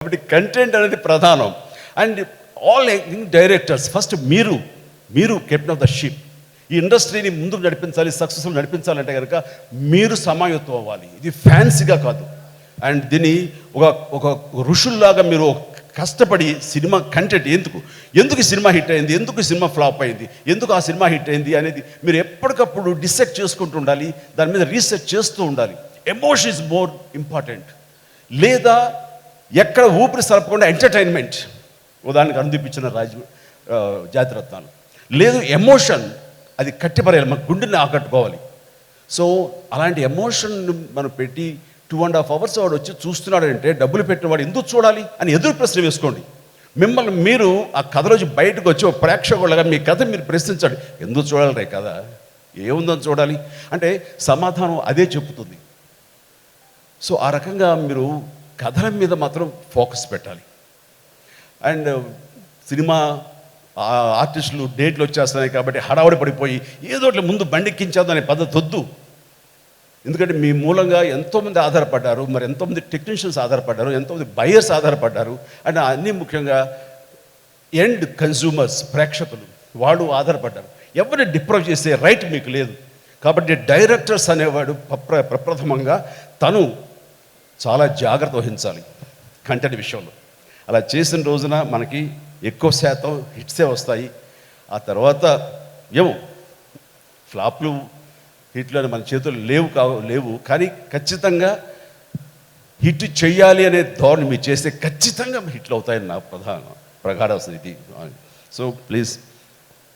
కాబట్టి కంటెంట్ అనేది ప్రధానం. అండ్ ఆల్ డైరెక్టర్స్ ఫస్ట్ మీరు కెప్టెన్ ఆఫ్ ద షిప్. ఈ ఇండస్ట్రీని ముందుకు నడిపించాలి, సక్సెస్ఫుల్ నడిపించాలంటే కనుక మీరు సమాయత్తం అవ్వాలి. ఇది ఫ్యాన్సీగా కాదు. అండ్ దీన్ని ఒక ఋషుల్లాగా మీరు కష్టపడి సినిమా కంటెంట్ ఎందుకు సినిమా హిట్ అయింది, ఎందుకు సినిమా ఫ్లాప్ అయింది, ఎందుకు ఆ సినిమా హిట్ అయింది అనేది మీరు ఎప్పటికప్పుడు డిసైడ్ చేసుకుంటూ ఉండాలి. దాని మీద రీసెర్చ్ చేస్తూ ఉండాలి. Emotion is more important. లేదా ఎక్కడ ఊపిరి సరపకుండా ఎంటర్టైన్మెంట్, ఉదాహరణకు అందిపించిన జాతిరత్నాలు. లేదు ఎమోషన్, అది కట్టిపరేయాలి, మన గుండెని ఆకట్టుకోవాలి. సో అలాంటి ఎమోషన్ మనం పెట్టి 2.5 hours వాడు వచ్చి చూస్తున్నాడంటే డబ్బులు పెట్టిన వాడు ఎందుకు చూడాలి అని ఎదురు ప్రశ్న వేసుకోండి. మిమ్మల్ని మీరు ఆ కథలోంచి బయటకు వచ్చి ఒక ప్రేక్షకులుగా మీ కథ మీరు ప్రశ్నించండి. ఎందుకు చూడాలి రే కథ, ఏముందని చూడాలి అంటే సమాధానం అదే చెబుతుంది. సో ఆ రకంగా మీరు కథల మీద మాత్రం ఫోకస్ పెట్టాలి. అండ్ సినిమా ఆర్టిస్టులు డేట్లు వచ్చేస్తున్నాయి కాబట్టి హడావుడి పడిపోయి ఏదో ఒకటి ముందు బండెక్కించేద్దాం అనే పద్ధతి వద్దు. ఎందుకంటే మీ మూలంగా ఎంతోమంది ఆధారపడ్డారు, మరి ఎంతోమంది టెక్నీషియన్స్ ఆధారపడ్డారు, ఎంతోమంది బయర్స్ ఆధారపడ్డారు. అండ్ అన్నీ ముఖ్యంగా ఎండ్ కన్జ్యూమర్స్, ప్రేక్షకులు, వాళ్ళు ఆధారపడ్డారు. ఎవరిని డిప్రైవ్ చేసే రైట్ మీకు లేదు. కాబట్టి డైరెక్టర్స్ అనేవాడు ప్రప్రథమంగా తను చాలా జాగ్రత్త వహించాలి కంటెంట్ విషయంలో. అలా చేసిన రోజున మనకి ఎక్కువ శాతం హిట్సే వస్తాయి. ఆ తర్వాత ఏమో ఫ్లాప్లు హిట్లు మన చేతులు లేవు. కానీ ఖచ్చితంగా హిట్ చెయ్యాలి అనే ధోరణి మీరు చేస్తే ఖచ్చితంగా హిట్లు అవుతాయని నా ప్రగాఢ ఇది. So please